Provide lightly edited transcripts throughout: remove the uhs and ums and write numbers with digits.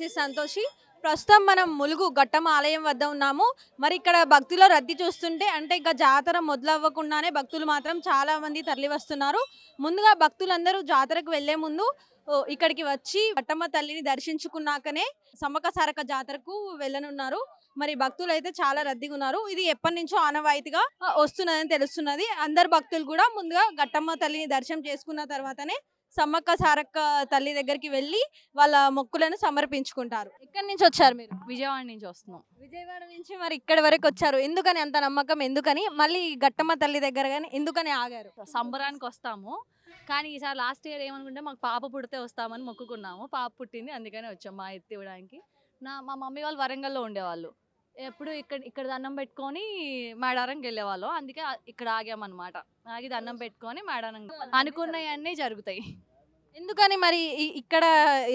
This is Santoshi. ప్రస్తుతం మనం ములుగు గట్టమ్మ ఆలయం వద్ద ఉన్నాము. మరి ఇక్కడ భక్తుల రద్దీ చూస్తుంటే అంటే ఇంకా జాతర మొదలవ్వకుండానే భక్తులు మాత్రం చాలా మంది తరలివస్తున్నారు. ముందుగా భక్తులందరూ జాతరకు వెళ్లే ముందు ఇక్కడికి వచ్చి గట్టమ్మ తల్లిని దర్శించుకున్నాకనే సమ్మక్క సారక్క జాతరకు వెళ్ళనున్నారు. మరి భక్తులైతే చాలా రద్దీగా ఉన్నారు. ఇది ఎప్పటినుంచో ఆనవాయితీగా వస్తున్నదని తెలుస్తున్నది. అందరు భక్తులు కూడా ముందుగా గట్టమ్మ తల్లిని దర్శనం చేసుకున్న తర్వాతనే సమ్మక్క సారక్క తల్లి దగ్గరికి వెళ్ళి వాళ్ళ మొక్కులను సమర్పించుకుంటారు. ఎక్కడి నుంచి వచ్చారు మీరు? విజయవాడ నుంచి వస్తున్నాం. విజయవాడ నుంచి మరి ఇక్కడి వరకు వచ్చారు. ఎందుకని అంత నమ్మకం? ఎందుకని మళ్ళీ గట్టమ్మ తల్లి దగ్గర గాని ఎందుకని ఆగారు? సంబరానికి వస్తాము, కానీ ఈసారి లాస్ట్ ఇయర్ ఏమనుకుంటే మాకు పాప పుడితే వస్తామని మొక్కుకున్నాము. పాప పుట్టింది, అందుకనే వచ్చాం మా ఎత్తి ఇవ్వడానికి. మా మమ్మీ వాళ్ళు వరంగల్లో ఉండేవాళ్ళు. ఎప్పుడు ఇక్కడ ఇక్కడ దండం పెట్టుకొని మేడారంకి వెళ్ళేవాళ్ళం. అందుకే ఇక్కడ ఆగామన్నమాట. ఆగి దండం పెట్టుకొని మేడారం అనుకున్నవన్నీ జరుగుతాయి. ఎందుకని మరి ఇక్కడ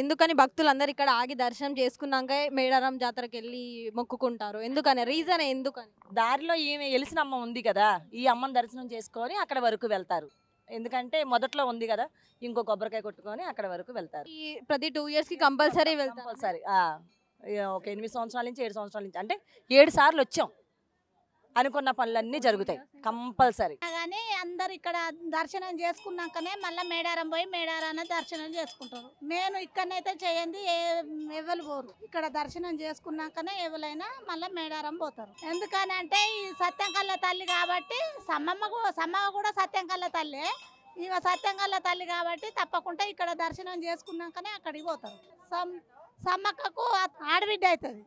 ఎందుకని భక్తులందరూ ఇక్కడ ఆగి దర్శనం చేసుకున్నాక మేడారం జాతరకి వెళ్ళి మొక్కుకుంటారు? ఎందుకని? రీజన్ ఎందుకని? దారిలో ఈమె ఎలిసిన అమ్మ ఉంది కదా, ఈ అమ్మని దర్శనం చేసుకొని అక్కడ వరకు వెళ్తారు. ఎందుకంటే మొదట్లో ఉంది కదా, ఇంకో కొబ్బరికాయ కొట్టుకొని అక్కడ వరకు వెళ్తారు. ఈ ప్రతి 2 years కి కంపల్సరీ వెళ్తారు. కంపల్సరీ ఒక 8 సంవత్సరాల నుంచి 7 సంవత్సరాల నుంచి అంటే 7 సార్లు వచ్చాం. అనుకున్న పనులన్నీ జరుగుతాయి కంపల్సరీ. కానీ అందరు ఇక్కడ దర్శనం చేసుకున్నాకనే మళ్ళీ మేడారం పోయి మేడారాన దర్శనం చేసుకుంటారు. నేను ఇక్కడనైతే చేయండి ఎవరు పోరు. ఇక్కడ దర్శనం చేసుకున్నాకనే ఎవరైనా మళ్ళీ మేడారం పోతారు. ఎందుకని అంటే ఈ సత్యంకల్ల తల్లి కాబట్టి సమ్మమ్మ కూడా సత్యంకల్ల తల్లి. ఇక సత్యంకల్ల తల్లి కాబట్టి తప్పకుండా ఇక్కడ దర్శనం చేసుకున్నాకనే అక్కడికి పోతారు. సమ్మక్కకు ఆడబిడ్డ అవుతుంది.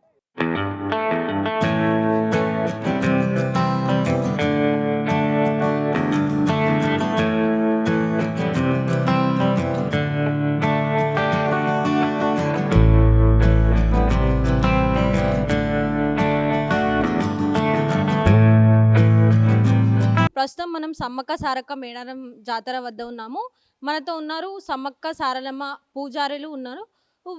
ప్రస్తుతం మనం సమ్మక్క సారక్క మేడారం జాతర వద్ద ఉన్నాము. మనతో ఉన్నారు సమ్మక్క సారలమ్మ పూజారులు ఉన్నారు.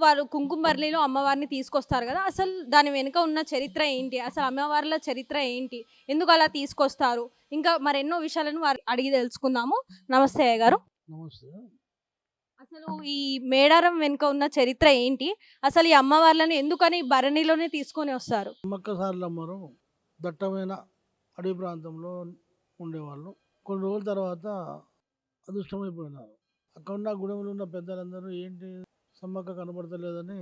వారు కుంకుమర్లిలో అమ్మవారిని తీసుకొస్తారు కదా, అసలు దాని వెనుక ఉన్న చరిత్ర ఏంటి? అసలు అమ్మవార్ల చరిత్ర ఏంటి? ఎందుకు అలా తీసుకొస్తారు? ఇంకా మరెన్నో విషయాలను వారు అడిగి తెలుసుకుందాము. నమస్తే అయ్య గారు. నమస్తే. అసలు ఈ మేడారం వెనుక ఉన్న చరిత్ర ఏంటి? అసలు ఈ అమ్మవార్లను ఎందుకని భరణిలోనే తీసుకొని వస్తారు? సమ్మక్క సారలమ్మరు దట్టమైన అడవి ప్రాంతంలో ఉండేవాళ్ళు. కొన్ని రోజుల తర్వాత అదృష్టమైపోయినారు. అక్కడ ఉన్న గుడెంలో ఉన్న పెద్దలందరూ ఏంటి సమ్మక్క కనబడతలేదని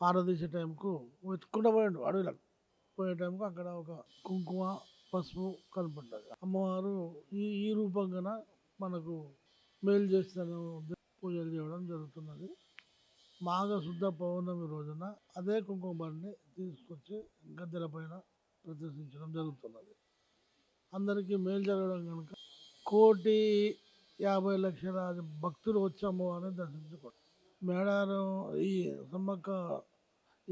ఆరాధించే టైంకు వెతుక్కుంటూ పోయాడు. అడవిలకు పోయే టైంకు అక్కడ ఒక కుంకుమ పసుపు కనపడ్డది. అమ్మవారు ఈ రూపంగా మనకు మేలు చేస్తాను పూజలు చేయడం జరుగుతున్నది. మాఘ శుద్ధ పౌర్ణమి రోజున అదే కుంకుమ బండిని తీసుకొచ్చి గద్దెల పైన ప్రదర్శించడం జరుగుతున్నది. అందరికీ మేలు జరగడం కనుక 1,50,00,000 భక్తులు వచ్చి అమ్మవారిని దర్శించుకోండి. మేడారం ఈ సమ్మక్క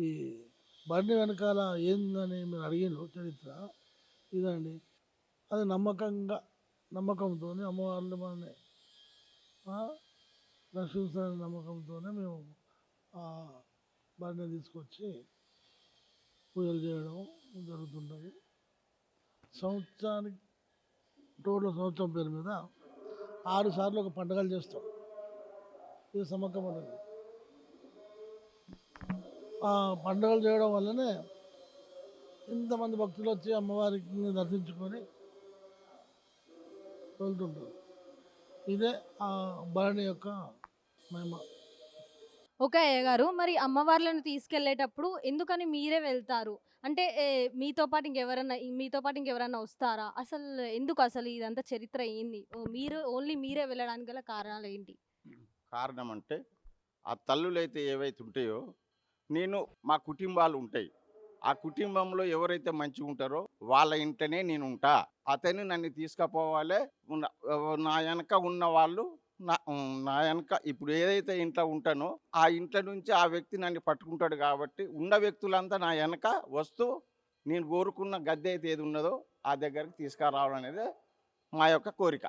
ఈ బండి వెనకాల ఏందని మీరు అడిగిన చరిత్ర ఇదండి. అది నమ్మకంతో అమ్మవార్లు మనని రక్షిస్తారనే నమ్మకంతోనే మేము ఆ బండిని తీసుకొచ్చి పూజలు చేయడం జరుగుతుంటుంది. సంవత్సరానికి సంవత్సరం పేరు మీద 6 సార్లు ఒక పండుగలు చేస్తాం. ఇది సమ్మక్క పండుగ. ఆ పండుగలు చేయడం వల్లనే ఇంతమంది భక్తులు వచ్చి అమ్మవారికి దర్శించుకొని వెళ్తుంటారు. ఇదే ఆ భరణి యొక్క మహిమ. ఓకే అయ్య గారు, మరి అమ్మవార్లను తీసుకెళ్లేటప్పుడు ఎందుకని మీరే వెళ్తారు? అంటే మీతో పాటు ఇంకెవరన్నా వస్తారా? అసలు ఎందుకు అసలు ఇదంతా చరిత్ర ఏంది? ఓన్లీ మీరే వెళ్ళడానికి గల కారణాలు ఏంటి? కారణం అంటే ఆ తల్లులైతే ఏవైతే ఉంటాయో నేను మా కుటుంబాలు ఉంటాయి. ఆ కుటుంబంలో ఎవరైతే మంచిగా ఉంటారో వాళ్ళ ఇంటనే నేను ఉంటా. అతను నన్ను తీసుకుపోవాలి. నా వెనక ఉన్న వాళ్ళు నా వెనక ఇప్పుడు ఏదైతే ఇంట్లో ఉంటానో ఆ ఇంట్లో నుంచి ఆ వ్యక్తి నన్ను పట్టుకుంటాడు. కాబట్టి ఉన్న వ్యక్తులంతా నా వెనక వస్తూ నేను కోరుకున్న గద్దె అయితే ఏది ఉన్నదో ఆ దగ్గరికి తీసుకురావడం అనేది మా యొక్క కోరిక.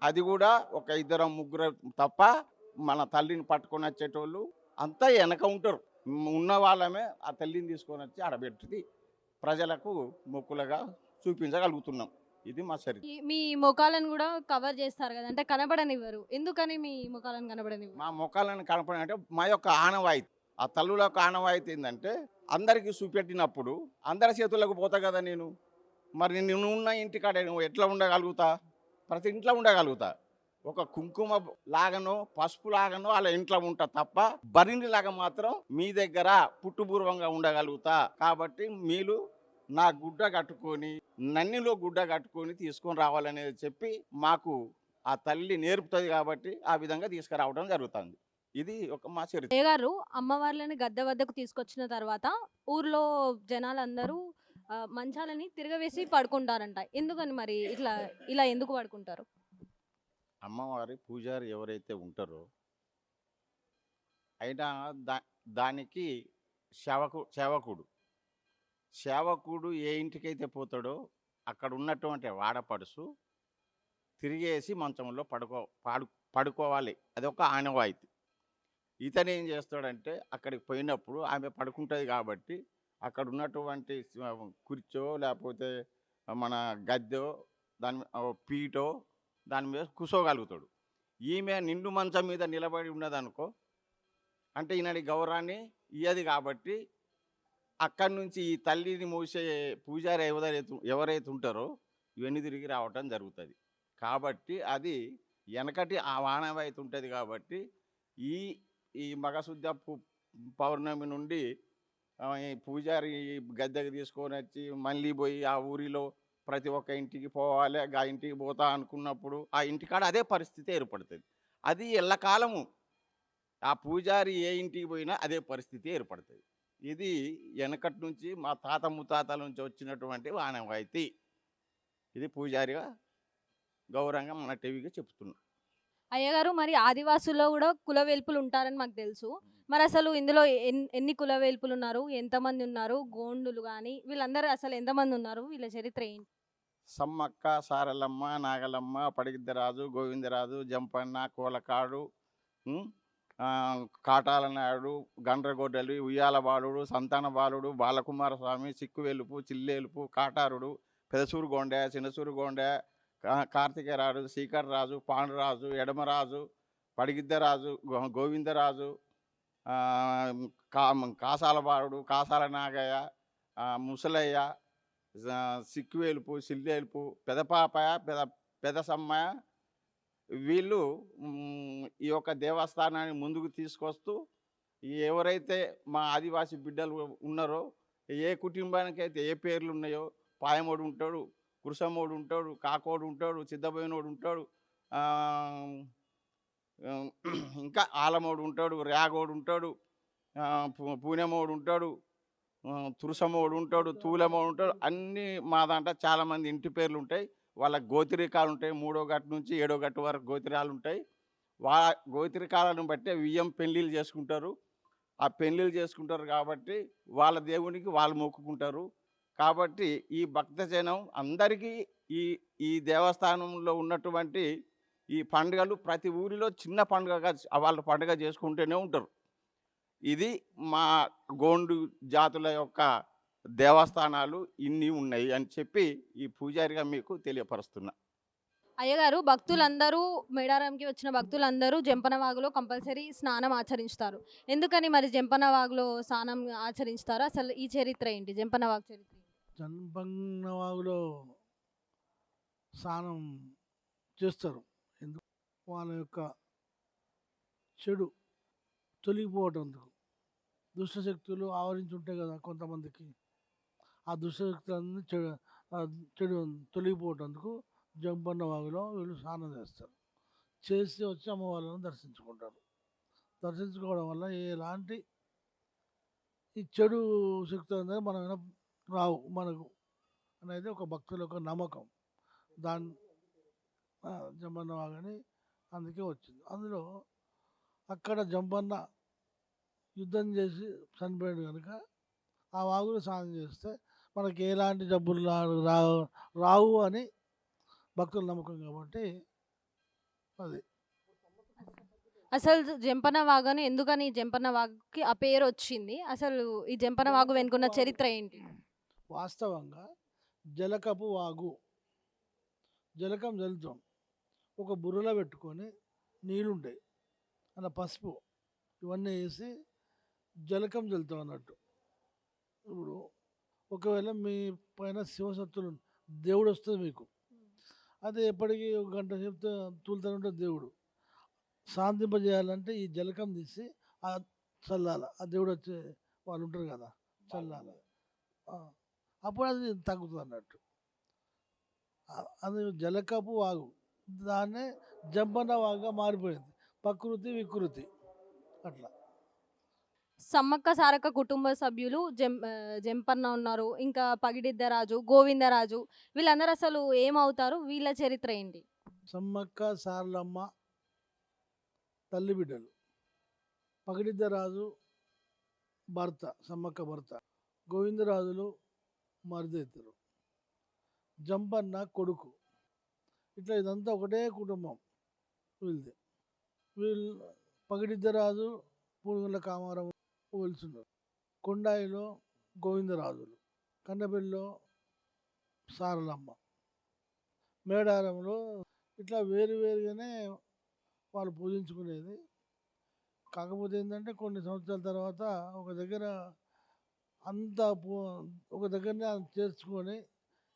అది కూడా ఒక 2-3 తప్ప మన తల్లిని పట్టుకొని వచ్చేటోళ్ళు అంతా వెనక ఉంటారు. ఉన్న వాళ్ళమే ఆ తల్లిని తీసుకొని వచ్చి ఆడబెట్టి ప్రజలకు మొక్కులుగా చూపించగలుగుతున్నాం. ఇది మా చరిత్ర. మీ ముఖాలను కూడా కవర్ చేస్తారు కదా, అంటే కనబడనివ్వరు. ఎందుకని మీ ముఖాలను కనబడనివ్వరు? మా ముఖాలను కనపడంటే మా యొక్క ఆనవాయితీ. ఆ తల్లులకు ఆనవాయితీ ఏంటంటే అందరికీ చూపెట్టినప్పుడు అందరి చేతులకు పోతా కదా నేను. మరి నేను ఉన్న ఇంటికాడ నువ్వు ఎట్లా ఉండగలుగుతా? ప్రతి ఇంట్లో ఉండగలుగుతా. ఒక కుంకుమ లాగానో పసుపు లాగానో అలా ఇంట్లో ఉంటా తప్ప బరినిలాగా మాత్రం మీ దగ్గర పుట్టుపూర్వంగా ఉండగలుగుతా. కాబట్టి మీరు నా గుడ్డ కట్టుకొని నన్నిలో గుడ్డ కట్టుకొని తీసుకొని రావాలనేది చెప్పి మాకు ఆ తల్లి నేర్పుతుంది కాబట్టి ఆ విధంగా తీసుకురావడం జరుగుతుంది. ఇది ఒక మా చరిత్ర. అయ్యగారు అమ్మవార్లని గద్దె వద్దకు తీసుకొచ్చిన తర్వాత ఊర్లో జనాలందరూ మంచాలని తిరగవేసి పడుకుంటారంట. ఎందుకని మరి ఇలా ఎందుకు పడుకుంటారు? అమ్మవారి పూజారి ఎవరైతే ఉంటారో అయినా దానికి సేవకుడు సేవకుడు ఏ ఇంటికైతే పోతాడో అక్కడ ఉన్నటువంటి వాడపడుసు తిరిగేసి మంచంలో పడుకోవాలి. అదొక ఆనవాయితీ. ఇతను ఏం చేస్తాడంటే అక్కడికి పోయినప్పుడు ఆమె పడుకుంటుంది కాబట్టి అక్కడ ఉన్నటువంటి కుర్చో లేకపోతే మన గద్దె దాని పీటో దాని మీద కూర్చోగలుగుతాడు. ఈమె నిండు మంచం మీద నిలబడి ఉన్నదనుకో అంటే ఈనాడి గౌరవాన్ని ఇయ్యది కాబట్టి అక్కడి నుంచి ఈ తల్లిని మోసే పూజారి ఎవరైతే ఉంటారో ఇవన్నీ తిరిగి రావటం జరుగుతుంది. కాబట్టి అది వెనకటి ఆ ఆనవాయితీ ఉంటుంది కాబట్టి ఈ ఈ మగశుద్ధ పౌర్ణమి నుండి ఈ పూజారి గద్దెకి తీసుకొని వచ్చి మళ్ళీ పోయి ఆ ఊరిలో ప్రతి ఒక్క ఇంటికి పోవాలి. ఆ ఇంటికి పోతా అనుకున్నప్పుడు ఆ ఇంటికాడ అదే పరిస్థితి ఏర్పడుతుంది. అది ఎల్లకాలము ఆ పూజారి ఏ ఇంటికి పోయినా అదే పరిస్థితి ఏర్పడుతుంది. ఇది వెనకటి నుంచి మా తాత ముత్తాతల నుంచి వచ్చినటువంటి ఆనవాయితీ. ఇది పూజారిగా గౌరవంగా మన టీవీగా చెప్తున్నాం. అయ్యగారు మరి ఆదివాసుల్లో కూడా కులవేల్పులు ఉంటారని మాకు తెలుసు. మరి అసలు ఇందులో ఎన్ని కులవేల్పులు ఉన్నారు? ఎంతమంది ఉన్నారు? గోండులు కానీ వీళ్ళందరూ అసలు ఎంతమంది ఉన్నారు? వీళ్ళ చరిత్ర ఏంటి? సమ్మక్క, సారలమ్మ, నాగలమ్మ, పడిగిద్దరాజు, గోవిందరాజు, జంపన్న, కోలకాడు, కాటాల నాయుడు, గండ్రగొడ్డలి, ఉయ్యాల బాలుడు, సంతాన బాలుడు, బాలకుమారస్వామి, సిక్కువెలుపు, చిల్లేలుపు, కాటారుడు, పెదసూరు గోండె, చిన్నసూరు గోండె, కార్తికేయరాజు, శ్రీకర్రాజు, పాండురాజు, ఎడమరాజు, పడిగిద్దరాజు, గోవిందరాజు, కాసాల బాలుడు, కాసాల నాగయ్య, ముసలయ్య, సిక్కువేలుపు, సిల్లేలుపు, పెదపాపయ, పెదసమ్మయ్య వీళ్ళు ఈ యొక్క దేవస్థానాన్ని ముందుకు తీసుకొస్తూ ఎవరైతే మా ఆదివాసీ బిడ్డలు ఉన్నారో ఏ కుటుంబానికైతే ఏ పేర్లు ఉన్నాయో పాయమోడు ఉంటాడు, కురుసమ్మోడు ఉంటాడు, కాకోడు ఉంటాడు, సిద్ధబోయినోడు ఉంటాడు, ఇంకా ఆలమోడు ఉంటాడు, రేగోడు ఉంటాడు, పూనెమోడు ఉంటాడు, తురుసమోడు ఉంటాడు, తూలెమోడు ఉంటాడు. అన్నీ మా దాంట్లో చాలామంది ఇంటి పేర్లు ఉంటాయి. వాళ్ళ గోత్రికాలు ఉంటాయి. 3వ గట్టు నుంచి 7వ గట్టు వరకు గోత్రాలు ఉంటాయి. గోత్రికాలను బట్టే వియ్యం పెళ్ళిళ్ళు చేసుకుంటారు. ఆ పెళ్ళిళ్ళు చేసుకుంటారు కాబట్టి వాళ్ళ దేవునికి వాళ్ళు మొక్కుకుంటారు. కాబట్టి ఈ భక్తజనం అందరికీ ఈ ఈ దేవస్థానంలో ఉన్నటువంటి ఈ పండుగలు ప్రతి ఊరిలో చిన్న పండుగగా వాళ్ళ పండుగ చేసుకుంటూనే ఉంటారు. ఇది మా గోండు జాతుల యొక్క దేవస్థానాలు ఇన్ని ఉన్నాయి అని చెప్పి ఈ పూజారిగా మీకు తెలియపరుస్తున్నా. అయ్యగారు భక్తులందరూ మేడారంకి వచ్చిన భక్తులందరూ జంపన వాగులో కంపల్సరీ స్నానం ఆచరిస్తారు. ఎందుకని మరి జంపన వాగులో స్నానం ఆచరిస్తారు? అసలు ఈ చరిత్ర ఏంటి? జంపన వాగు చరిత్ర ఏంటి? జంపన్న వాగులో స్నానం చేస్తారు. ఎందుకు? వాళ్ళ యొక్క చెడు తొలగిపోవటందుకు. దుష్టశక్తులు ఆవరించి ఉంటాయి కదా కొంతమందికి. ఆ దుష్టశక్తులన్నీ చెడు తొలగిపోవటందుకు జంపన్న వాగులో వీళ్ళు స్నానం చేస్తారు. చేసి వచ్చి అమ్మవాళ్ళను దర్శించుకుంటారు. దర్శించుకోవడం వల్ల ఎలాంటి ఈ చెడు శక్తులు అనేది మనమైనా రావు మనకు అనేది ఒక భక్తుల యొక్క నమ్మకం. దాని జంపన్న వాగని అందుకే వచ్చింది. అందులో అక్కడ జంపన్న యుద్ధం చేసి చనిపోయాడు కనుక ఆ వాగులో స్నానం చేస్తే మనకి ఎలాంటి జబ్బులు రావు అని భక్తుల నమ్మకం కాబట్టి అది. అసలు జంపన వాగుని ఎందుకని జంపన వాగుకి ఆ పేరు వచ్చింది? అసలు ఈ జంపన వాగు వెనుకున్న చరిత్ర ఏంటి? వాస్తవంగా జలకపు వాగు, జలకం జలుతాం, ఒక బుర్రలో పెట్టుకొని నీళ్ళుంటాయి, అలా పసుపు ఇవన్నీ వేసి జలకం చల్లుతాం అన్నట్టు. ఇప్పుడు ఒకవేళ మీ పైన శివశక్తులు దేవుడు వస్తుంది మీకు, అది ఎప్పటికీ ఒక గంట సేపు తూలుతూనే ఉంటుంది దేవుడు. శాంతింపజేయాలంటే ఈ జలకం తీసి ఆ చల్లాల, ఆ దేవుడు వచ్చే వాళ్ళు ఉంటారు కదా, చల్లాల. ఆ, అప్పుడు అది తగ్గుతుంది అన్నట్టు. అది జలకపు వాగు, దాన్నే జంపన్న వాగుగా మారిపోయింది. ప్రకృతి వికృతి అట్లా. సమ్మక్క సారక్క కుటుంబ సభ్యులు జంపన్న ఉన్నారు, ఇంకా పగిడిద్దరాజు, గోవిందరాజు, వీళ్ళందరూ అసలు ఏమవుతారు, వీళ్ళ చరిత్ర ఏంటి? సమ్మక్క సారలమ్మ తల్లి బిడ్డలు. పగిడిద్దరాజు భర్త, సమ్మక్క భర్త. గోవిందరాజులు మరిదెత్తరు. జంపన్న కొడుకు. ఇట్లా ఇదంతా ఒకటే కుటుంబం వీళ్ళది. వీళ్ళు పగిడిద్దరాజు పూనుగుల కామారం పోల్చున్నారు. కొండాయిలో గోవిందరాజులు, కండపల్లిలో సారలమ్మ, మేడారంలో ఇట్లా వేరుగానే వాళ్ళు పూజించుకునేది. కాకపోతే ఏంటంటే కొన్ని సంవత్సరాల తర్వాత ఒక దగ్గర అంతా ఒక దగ్గరనే చేర్చుకొని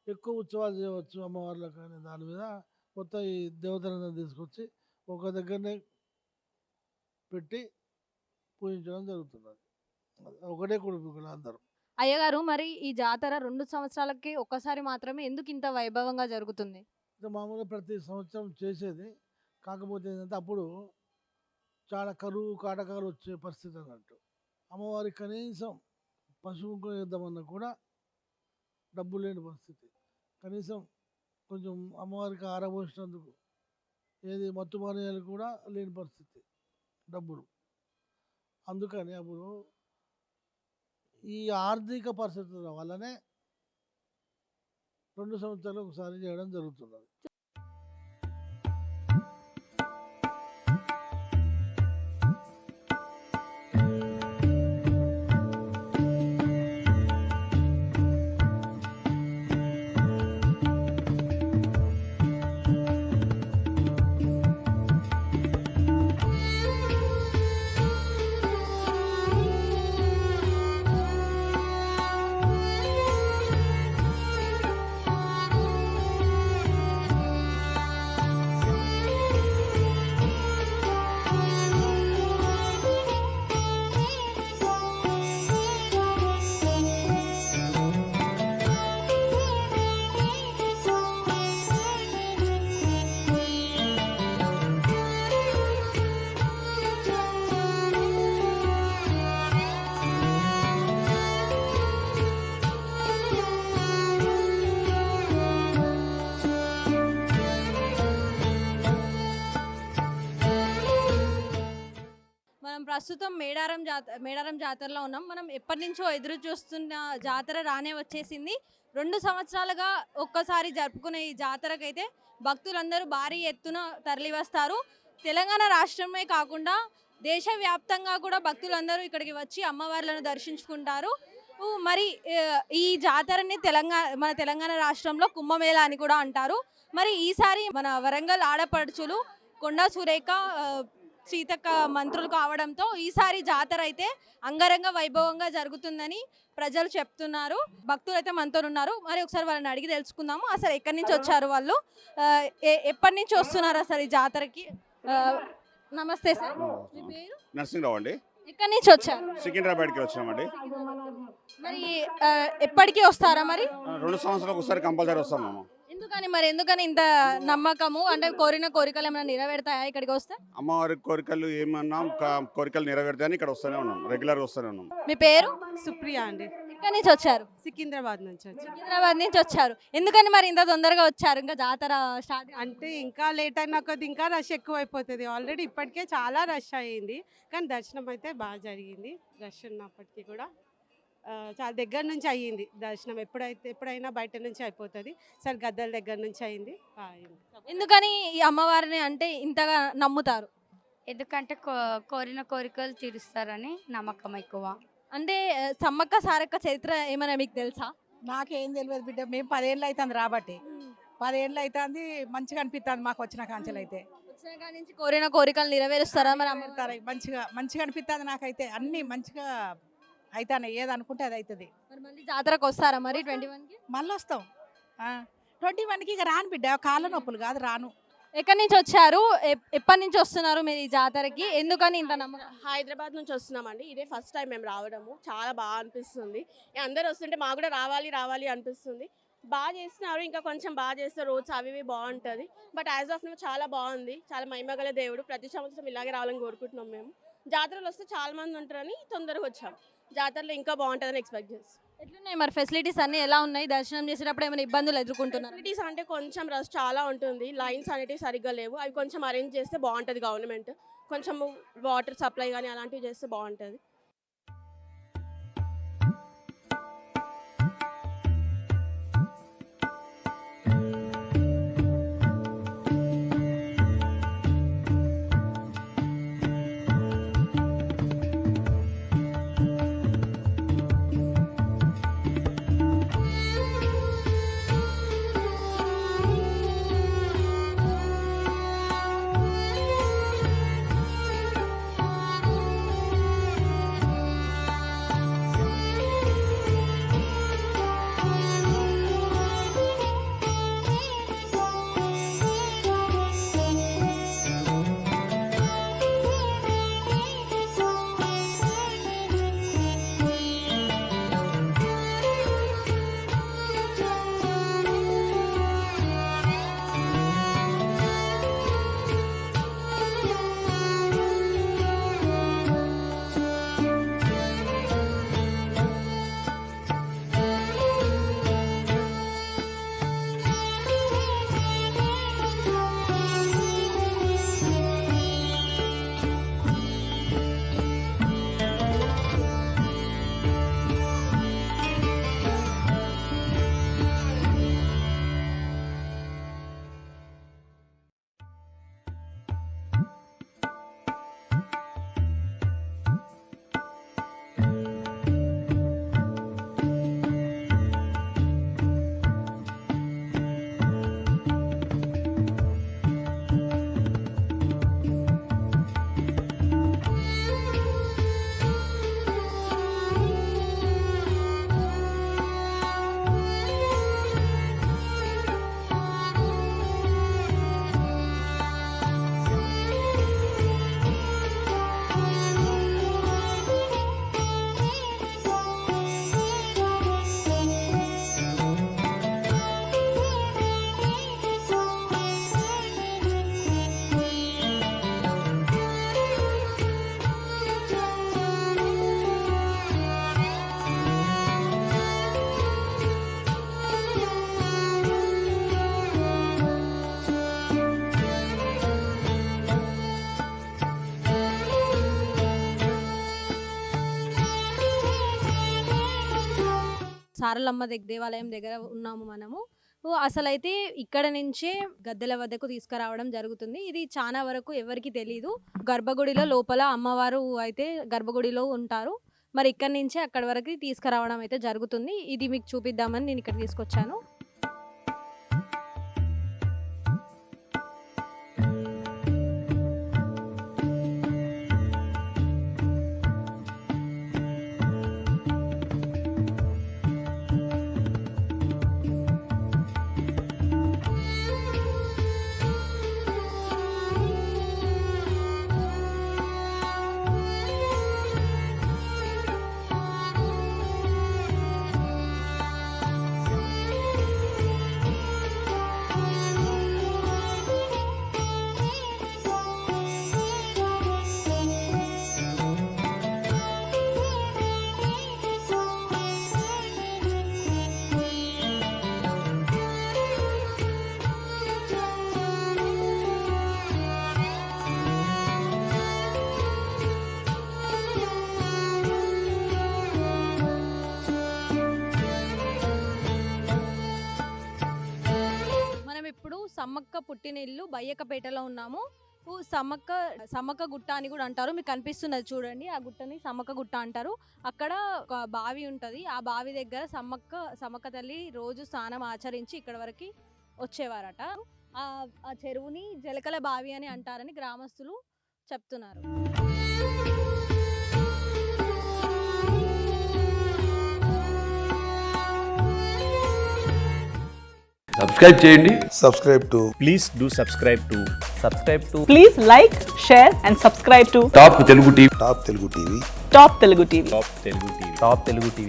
ఎక్కువ ఉత్సవాలు చేయవచ్చు అమ్మవార్లకు కానీ దాని మీద మొత్తం ఈ దేవతలను తీసుకొచ్చి ఒక దగ్గరనే పెట్టి పూజించడం జరుగుతున్నది. ఒకటే కుటుంబీకులు అందరూ. అయ్యగారు, మరి ఈ జాతర 2 సంవత్సరాలకి ఒక్కసారి మాత్రమే ఎందుకు ఇంత వైభవంగా జరుగుతుంది? ఇది మామూలుగా ప్రతి సంవత్సరం చేసేది. కాకపోతే ఏంటంటే అప్పుడు చాలా కరువు కాటకాలు వచ్చే పరిస్థితి అన్నట్టు. అమ్మవారికి కనీసం పశువుకు వేద్దామన్నా కూడా డబ్బు లేని పరిస్థితి. కనీసం కొంచెం అమ్మవారికి ఆరబోసినందుకు ఏది మత్తు పానీయాలు కూడా లేని పరిస్థితి, డబ్బులు. అందుకని అప్పుడు ఈ ఆర్థిక పరిస్థితుల వల్లనే 2 సంవత్సరాలు ఒకసారి చేయడం జరుగుతున్నది. మనం ప్రస్తుతం మేడారం జాతరలో ఉన్నాం. మనం ఎప్పటి నుంచో ఎదురు చూస్తున్న జాతర రానే వచ్చేసింది. 2 సంవత్సరాలుగా ఒక్కసారి జరుపుకునే ఈ జాతరకైతే భక్తులందరూ భారీ ఎత్తున తరలి వస్తారు. తెలంగాణ రాష్ట్రమే కాకుండా దేశవ్యాప్తంగా కూడా భక్తులందరూ ఇక్కడికి వచ్చి అమ్మవార్లను దర్శించుకుంటారు. మరి ఈ జాతరని మన తెలంగాణ రాష్ట్రంలో కుంభమేళా అని కూడా అంటారు. మరి ఈసారి మన వరంగల్ ఆడపడుచులు కొండా సురేఖ, సీతక్క మంత్రులు కావడంతో ఈసారి జాతర అయితే అంగరంగ వైభవంగా జరుగుతుందని ప్రజలు చెప్తున్నారు. భక్తులు అయితే మనతో ఉన్నారు. మరి ఒకసారి వాళ్ళని అడిగి తెలుసుకుందాము. అసలు ఎక్కడి నుంచి వచ్చారు వాళ్ళు, ఎప్పటి నుంచి వస్తున్నారు అసలు ఈ జాతరకి? నమస్తే సార్, మీ పేరు? నరసింహరావు అండి. ఎక్కడి నుంచి వచ్చారు? సికింద్రాబాద్కి వచ్చినామండి. మరి ఎప్పటికీ వస్తారా? మరి 2 సంవత్సరాలకు ఒకసారి కంపల్సరీ వస్తాం మేము. ఎందుకని ఇంత నమ్మకము? అంటే కోరిన కోరికలు ఏమైనా నెరవేరుతాయా ఇక్కడికి వస్తే? అమ్మవారి కోరికలు ఏమన్నా కోరికలు నెరవేరుతాయని ఇక్కడ వస్తూనే ఉన్నాం, రెగ్యులర్గా వస్తూనే ఉన్నాం. మీ పేరు? సుప్రియ అండి. ఎక్కడి నుంచి వచ్చారు? సికింద్రాబాద్ నుంచి వచ్చి. సికింద్రాబాద్ నుంచి వచ్చారు. ఎందుకని మరి ఇంత తొందరగా వచ్చారు? ఇంకా జాతర స్టార్ట్ అంటే ఇంకా లేట్ అయినా కొద్ది ఇంకా రష్ ఎక్కువ అయిపోతుంది. ఆల్రెడీ ఇప్పటికే చాలా రష్ అయ్యింది, కానీ దర్శనం అయితే బాగా జరిగింది. రష్ ఉన్నప్పటికీ కూడా చాలా దగ్గర నుంచి అయ్యింది దర్శనం. ఎప్పుడైనా బయట నుంచి అయిపోతుంది, సరే గద్దెల దగ్గర నుంచి అయింది. ఎందుకని ఈ అమ్మవారిని అంటే ఇంతగా నమ్ముతారు? ఎందుకంటే కోరిన కోరికలు తీరుస్తారని నమ్మకం ఎక్కువ. అంటే సమ్మక్క సారక్క చరిత్ర ఏమైనా మీకు తెలుసా? నాకేం తెలియదు బిడ్డ. మేము 10 ఏళ్ళు అవుతుంది రాబట్టి, 10 ఏళ్ళు అవుతుంది. మంచిగా అనిపిస్తుంది మాకు వచ్చిన కాంచెలు అయితే. వచ్చిన కాడి నుంచి కోరిన కోరికలు నెరవేరుస్తారా మరి అమ్మవారు? పెడతారు. మంచిగా మంచిగా అనిపిస్తుంది నాకైతే. అన్ని మంచిగా అవుతాయి, ఏది అనుకుంటే అది అవుతుంది. మరి మళ్ళీ జాతరకు వస్తారా మరి 21కి? మళ్ళీ వస్తాం 21కి. ఇక రాను బిడ్డ, కాళ్ళ నొప్పులు కాదు, రాను. ఎక్కడి నుంచి వచ్చారు? ఎప్పటి నుంచి వస్తున్నారు మీరు ఈ జాతరకి? ఎందుకని ఇంత నమ్మకం? హైదరాబాద్ నుంచి వస్తున్నామండి. ఇదే ఫస్ట్ టైం మేము రావడము. చాలా బాగా అనిపిస్తుంది. అందరూ వస్తుంటే మాకు కూడా రావాలి రావాలి అనిపిస్తుంది. బాగా చేస్తున్నారు, ఇంకా కొంచెం బాగా చేస్తారు. రోడ్స్ అవి ఇవి బాగుంటుంది. బట్ యాజ్ ఆఫ్ నో చాలా బాగుంది. చాలా మహిమగల దేవుడు. ప్రతి సంవత్సరం ఇలాగే రావాలని కోరుకుంటున్నాం మేము. జాతరలు వస్తే చాలా మంది ఉంటారని తొందరగా వచ్చాం. జాతరలో ఇంకా బాగుంటుందని ఎక్స్పెక్ట్ చేస్తాం. ఎట్లున్నాయి మరి ఫెసిలిటీస్ అన్ని ఎలా ఉన్నాయి? దర్శనం చేసేటప్పుడు ఏమైనా ఇబ్బందులు ఎదుర్కొంటున్నారు? ఫెసిలిటీస్ అంటే కొంచెం రష్ చాలా ఉంటుంది. లైన్స్ అనేటివి సరిగ్గా లేవు. అవి కొంచెం అరేంజ్ చేస్తే బాగుంటుంది గవర్నమెంట్. కొంచెం వాటర్ సప్లై కానీ అలాంటివి చేస్తే బాగుంటుంది. సారలమ్మ దేవాలయం దగ్గర ఉన్నాము మనము. అసలైతే ఇక్కడ నుంచే గద్దెల వద్దకు తీసుకురావడం జరుగుతుంది. ఇది చాలా వరకు ఎవరికి తెలీదు. గర్భగుడిలో లోపల అమ్మవారు అయితే గర్భగుడిలో ఉంటారు. మరి ఇక్కడ నుంచే అక్కడ వరకు తీసుకురావడం అయితే జరుగుతుంది. ఇది మీకు చూపిద్దామని నేను ఇక్కడ తీసుకొచ్చాను. సమ్మక్క పుట్టినిల్లు బయ్యకపేటలో ఉన్నాము. సమ్మక్క గుట్ట అని కూడా అంటారు. మీకు కనిపిస్తున్నది చూడండి, ఆ గుట్టని సమ్మక్క గుట్ట అంటారు. అక్కడ ఒక బావి ఉంటుంది. ఆ బావి దగ్గర సమ్మక్క తల్లి రోజు స్నానం ఆచరించి ఇక్కడ వరకు వచ్చేవారట. ఆ చెరువుని జలకల బావి అని అంటారని గ్రామస్తులు చెప్తున్నారు. సబ్స్క్రైబ్ చేయండి. subscribe to please do subscribe to please like, share and subscribe to top Telugu TV. Top Telugu TV. Top Telugu TV. Top Telugu TV.